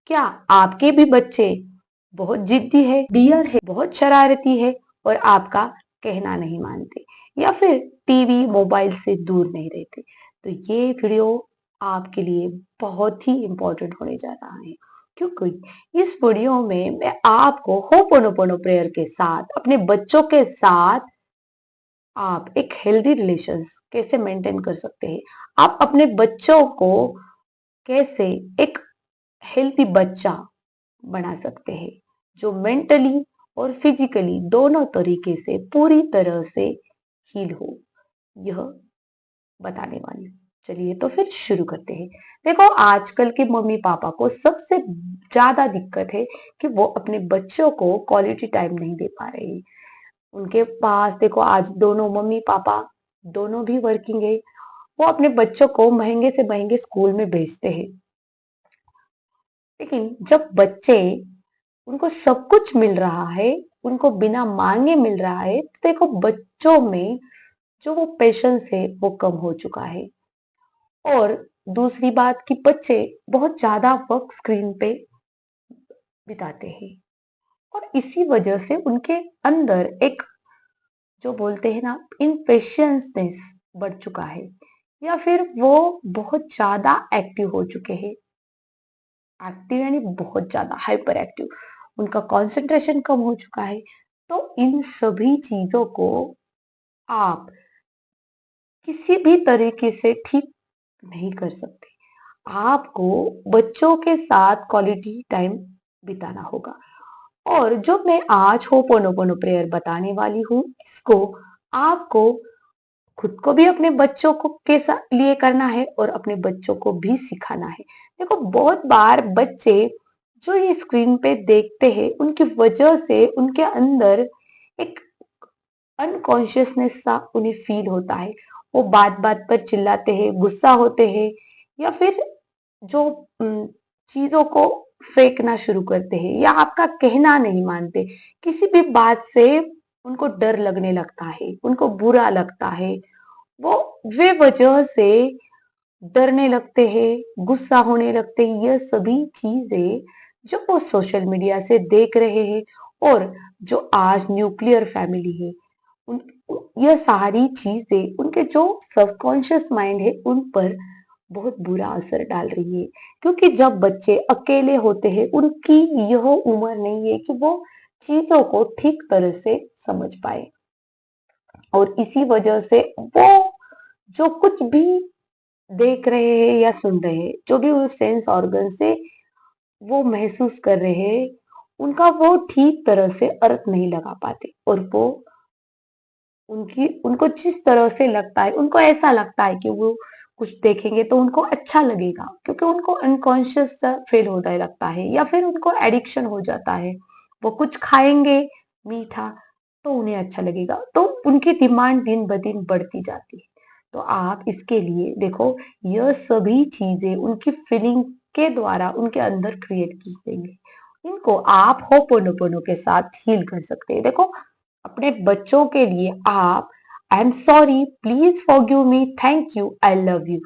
क्या आपके भी बच्चे बहुत जिद्दी है, डियर है, बहुत शरारती है और आपका कहना नहीं मानते या फिर टीवी मोबाइल से दूर नहीं रहते? तो ये वीडियो आपके लिए बहुत ही इम्पोर्टेंट होने जा रहा है, क्योंकि इस वीडियो में मैं आपको होपोनोपोनो प्रेयर के साथ अपने बच्चों के साथ आप एक हेल्दी रिलेशन कैसे मेंटेन कर सकते हैं, आप अपने बच्चों को कैसे एक हेल्दी बच्चा बना सकते हैं जो मेंटली और फिजिकली दोनों तरीके से पूरी तरह से हील हो, यह बताने वाली हूँ। चलिए तो फिर शुरू करते हैं। देखो, आजकल के मम्मी पापा को सबसे ज्यादा दिक्कत है कि वो अपने बच्चों को क्वालिटी टाइम नहीं दे पा रहे हैं। उनके पास देखो, आज दोनों मम्मी पापा दोनों भी वर्किंग है। वो अपने बच्चों को महंगे से महंगे स्कूल में भेजते हैं, लेकिन जब बच्चे उनको सब कुछ मिल रहा है, उनको बिना मांगे मिल रहा है, तो देखो बच्चों में जो वो पेशेंस है वो कम हो चुका है। और दूसरी बात कि बच्चे बहुत ज्यादा वक्त स्क्रीन पे बिताते हैं और इसी वजह से उनके अंदर एक जो बोलते हैं ना इम्पेशंसनेस बढ़ चुका है, या फिर वो बहुत ज्यादा एक्टिव हो चुके हैं। एक्टिव यानी बहुत ज्यादा हाइपर एक्टिव, उनका कंसंट्रेशन कम हो चुका है। तो इन सभी चीजों को आप किसी भी तरीके से ठीक नहीं कर सकते। आपको बच्चों के साथ क्वालिटी टाइम बिताना होगा। और जो मैं आज होपोनोपोनो प्रेयर बताने वाली हूँ, इसको आपको खुद को भी अपने बच्चों को के लिए करना है और अपने बच्चों को भी सिखाना है। देखो, बहुत बार बच्चे जो ये स्क्रीन पे देखते हैं, उनकी वजह से उनके अंदर एक अनकॉन्शियसनेस सा उन्हें फील होता है। वो बात बात पर चिल्लाते हैं, गुस्सा होते हैं, या फिर जो चीजों को फेंकना शुरू करते हैं या आपका कहना नहीं मानते। किसी भी बात से उनको डर लगने लगता है, उनको बुरा लगता है। वो वे वजह से डरने लगते हैं, गुस्सा होने लगते हैं। यह सभी चीजें जो वो सोशल मीडिया से देख रहे हैं और जो आज न्यूक्लियर फैमिली है, उन यह सारी चीजें उनके जो सबकॉन्शियस माइंड है उन पर बहुत बुरा असर डाल रही है। क्योंकि जब बच्चे अकेले होते हैं, उनकी यह उम्र नहीं है कि वो चीजों को ठीक तरह से समझ पाए, और इसी वजह से वो जो कुछ भी देख रहे हैं या सुन रहे हैं, जो भी उस सेंस ऑर्गन से वो महसूस कर रहे हैं, उनका वो ठीक तरह से अर्थ नहीं लगा पाते। और वो उनकी उनको जिस तरह से लगता है, उनको ऐसा लगता है कि वो कुछ देखेंगे तो उनको अच्छा लगेगा, क्योंकि उनको अनकॉन्शियस सा फील होने लगता है या फिर उनको एडिक्शन हो जाता है। वो कुछ खाएंगे मीठा तो उन्हें अच्छा लगेगा, तो उनकी डिमांड दिन ब दिन बढ़ती जाती है। तो आप इसके लिए देखो, यह सभी चीजें उनकी फीलिंग के द्वारा उनके अंदर क्रिएट की गई है। इनको आप होपोनोपोनो के साथ हील कर सकते हैं। देखो, अपने बच्चों के लिए आप I am sorry, please forgive me, thank you, I love you,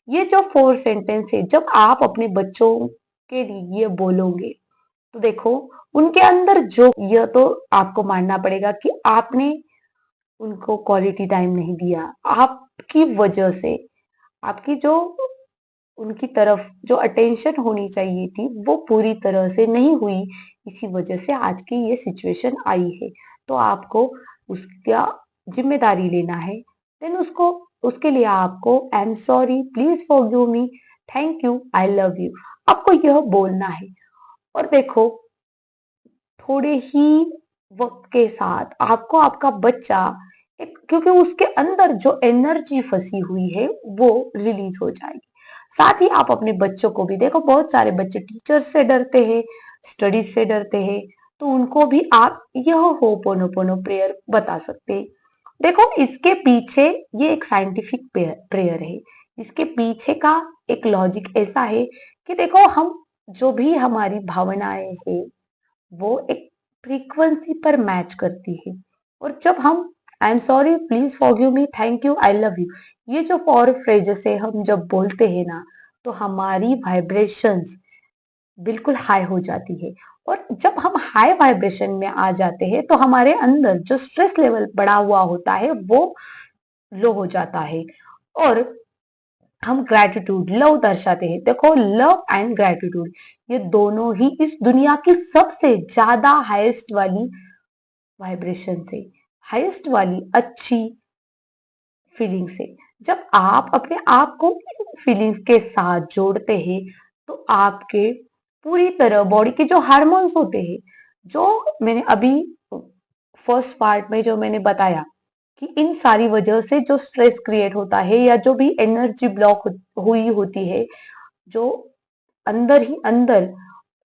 ये जो 4 सेंटेंस है, जब आप अपने बच्चों के लिए ये बोलोगे, तो देखो उनके अंदर जो, यह तो आपको मानना पड़ेगा कि आपने उनको क्वालिटी टाइम नहीं दिया। आपकी वजह से आपकी जो उनकी तरफ जो अटेंशन होनी चाहिए थी वो पूरी तरह से नहीं हुई। इसी वजह से आज की ये सिचुएशन आई है। तो आपको उसका जिम्मेदारी लेना है। देन उसको उसके लिए आपको I am sorry, please forgive me, thank you, I love you, आपको यह बोलना है। और देखो, थोड़े ही वक्त के साथ आपको आपका बच्चा एक, क्योंकि उसके अंदर जो एनर्जी फंसी हुई है वो रिलीज हो जाएगी। साथ ही आप अपने बच्चों को भी देखो, बहुत सारे बच्चे टीचर से डरते हैं, स्टडीज से डरते हैं, तो उनको भी आप यह होपोनोपोनो प्रेयर बता सकते हैं। देखो, इसके पीछे ये एक साइंटिफिक प्रेयर है। इसके पीछे का एक लॉजिक ऐसा है कि देखो, हम जो भी हमारी भावनाएं हैं वो एक फ्रीक्वेंसी पर मैच करती है। और जब हम I am sorry, please forgive me, thank you, I love you, ये जो 4 फ्रेजेस है हम जब बोलते हैं ना, तो हमारी वाइब्रेशंस बिल्कुल हाई हो जाती है। और जब हम हाई वाइब्रेशन में आ जाते हैं तो हमारे अंदर जो स्ट्रेस लेवल बढ़ा हुआ होता है वो लो हो जाता है। और हम ग्रेटिट्यूड लव दर्शाते हैं। देखो, लव एंड ग्रेटिट्यूड ये दोनों ही इस दुनिया की सबसे ज्यादा हाईएस्ट वाली वाइब्रेशन से, हाईएस्ट वाली अच्छी फीलिंग से। जब आप अपने आप को फीलिंग्स के साथ जोड़ते हैं तो आपके पूरी तरह बॉडी के जो हार्मोन्स होते हैं, जो मैंने अभी फर्स्ट पार्ट में जो मैंने बताया कि इन सारी वजह से जो स्ट्रेस क्रिएट होता है या जो भी एनर्जी ब्लॉक हुई होती है, जो अंदर ही अंदर,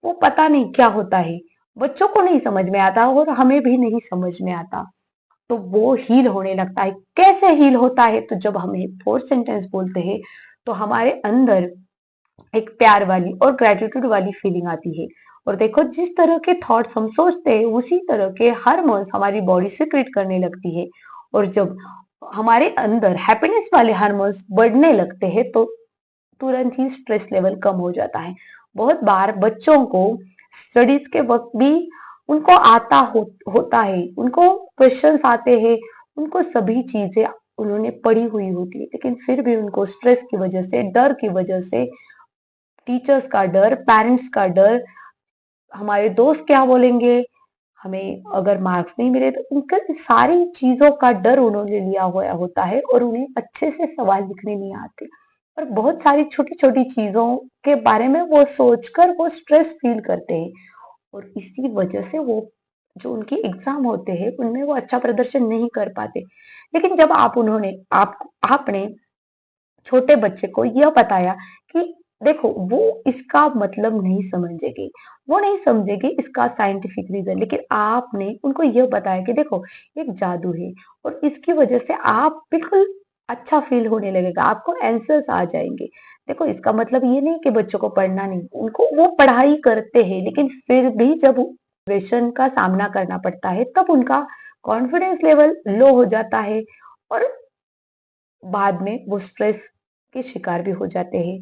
वो पता नहीं क्या होता है, बच्चों को नहीं समझ में आता और हमें भी नहीं समझ में आता। तो वो हील होने लगता है। कैसे हील होता है? तो जब हम एक फोर्थ सेंटेंस बोलते हैं तो हमारे अंदर एक प्यार वाली और ग्रेटिट्यूड वाली फीलिंग आती है। और देखो, जिस तरह के थॉट्स हम सोचते हैं उसी तरह के हार्मोन्स हमारी बॉडी सिक्रेट करने लगती है। और जब हमारे अंदर हैप्पीनेस वाले हार्मोन्स बढ़ने लगते हैं तो तुरंत ही स्ट्रेस लेवल कम हो जाता है। बहुत बार बच्चों को स्टडीज के वक्त भी उनको होता है, उनको क्वेश्चंस आते हैं, उनको सभी चीजें उन्होंने पढ़ी हुई होती है, लेकिन फिर भी उनको स्ट्रेस की वजह से, डर की वजह से, टीचर्स का डर, पेरेंट्स का डर, हमारे दोस्त क्या बोलेंगे, हमें अगर मार्क्स नहीं मिले तो उनका सारी चीजों का डर उन्होंने लिया हुआ होता है और उन्हें अच्छे से सवाल लिखने नहीं आते। और बहुत सारी छोटी छोटी चीजों के बारे में वो सोचकर वो स्ट्रेस फील करते हैं। और इसी वजह से वो जो उनकी एग्जाम होते हैं उनमें वो अच्छा प्रदर्शन नहीं कर पाते। लेकिन जब आपने छोटे बच्चे को यह बताया कि देखो, वो इसका मतलब नहीं समझेगी, वो नहीं समझेगी इसका साइंटिफिक रीजन, लेकिन आपने उनको यह बताया कि देखो, एक जादू है और इसकी वजह से आप बिल्कुल अच्छा फील होने लगेगा, आपको आंसर्स आ जाएंगे। देखो, इसका मतलब ये नहीं कि बच्चों को पढ़ना नहीं, उनको वो पढ़ाई करते हैं, लेकिन फिर भी जब क्वेश्चन का सामना करना पड़ता है तब उनका कॉन्फिडेंस लेवल लो हो जाता है और बाद में वो स्ट्रेस के शिकार भी हो जाते हैं।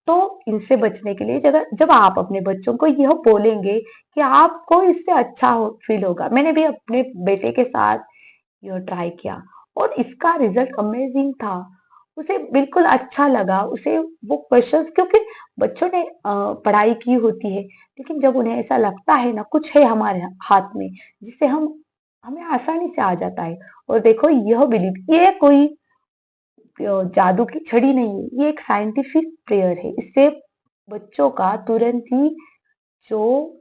तो इनसे बचने के लिए जब आप अपने बच्चों को यह बोलेंगे कि आपको इससे अच्छा फील होगा। मैंने भी अपने बेटे के साथ यह ट्राई किया और इसका रिजल्ट अमेजिंग था। उसे बिल्कुल अच्छा लगा। उसे वो क्वेश्चंस, क्योंकि बच्चों ने पढ़ाई की होती है, लेकिन जब उन्हें ऐसा लगता है ना कुछ है हमारे हाथ में जिससे हम हमें आसानी से आ जाता है। और देखो, यह बिलीव, ये कोई जादू की छड़ी नहीं है, ये एक साइंटिफिक प्रेयर है। इससे बच्चों का तुरंत ही जो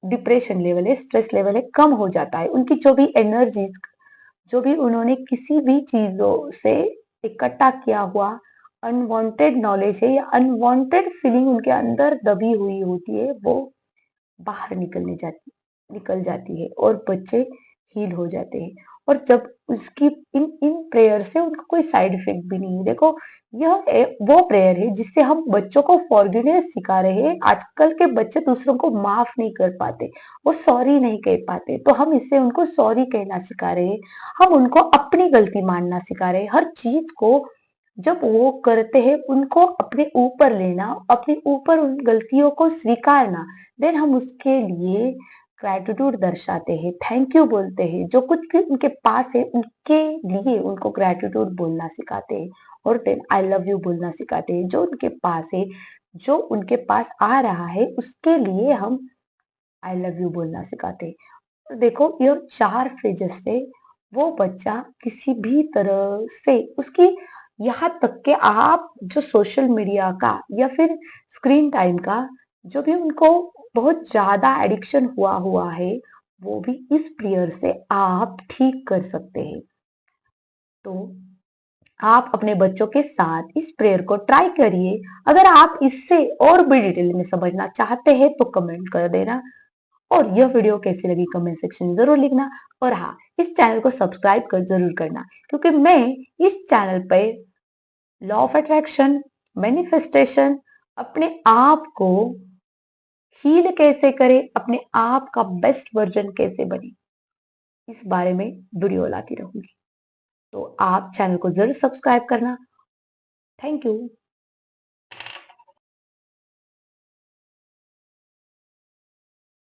डिप्रेशन लेवल है, स्ट्रेस लेवल है, कम हो जाता है। उनकी जो भी एनर्जीज, जो भी उन्होंने किसी भी चीजों से इकट्ठा किया हुआ अनवांटेड नॉलेज है या अनवांटेड फीलिंग उनके अंदर दबी हुई होती है, वो बाहर निकल जाती है और बच्चे हील हो जाते हैं। और जब उसकी इन इन प्रेयर से उनको कोई साइड इफेक्ट भी नहीं है। देखो, वो प्रेयर है जिससे हम बच्चों को फॉरगिवनेस सिखा रहे हैं। आजकल के बच्चे दूसरों को माफ नहीं कर पाते, वो सॉरी नहीं कह पाते, तो हम इससे उनको सॉरी कहना सिखा रहे हैं। हम उनको अपनी गलती मानना सिखा रहे हैं। हर चीज को जब वो करते हैं उनको अपने ऊपर लेना, अपने ऊपर उन गलतियों को स्वीकारना, देन हम उसके लिए ग्रेटिट्यूड दर्शाते हैं, थैंक यू बोलते हैं। जो कुछ भी उनके पास है उनके लिए उनको ग्रेटिट्यूड बोलना सिखाते हैं। और देन आई लव यू बोलना सिखाते हैं। जो उनके पास है, जो उनके पास आ रहा है, उसके लिए हम आई लव यू बोलना सिखाते हैं। तो देखो, ये 4 फ्रेजेस से वो बच्चा किसी भी तरह से उसकी, यहाँ तक के आप जो सोशल मीडिया का या फिर स्क्रीन टाइम का जो भी उनको बहुत ज्यादा एडिक्शन हुआ है, वो भी इस प्रेयर से आप ठीक कर सकते हैं। तो आप अपने बच्चों के साथ इस प्रेयर को ट्राई करिए। अगर आप इससे और भी डिटेल में समझना चाहते हैं तो कमेंट कर देना। और यह वीडियो कैसी लगी कमेंट सेक्शन में जरूर लिखना। और हाँ, इस चैनल को सब्सक्राइब कर जरूर करना, क्योंकि मैं इस चैनल पे लॉ ऑफ अट्रैक्शन, मैनिफेस्टेशन, अपने आप को हील कैसे करें, अपने आप का बेस्ट वर्जन कैसे बने, इस बारे में वीडियो लाती रहूंगी। तो आप चैनल को जरूर सब्सक्राइब करना। Thank you.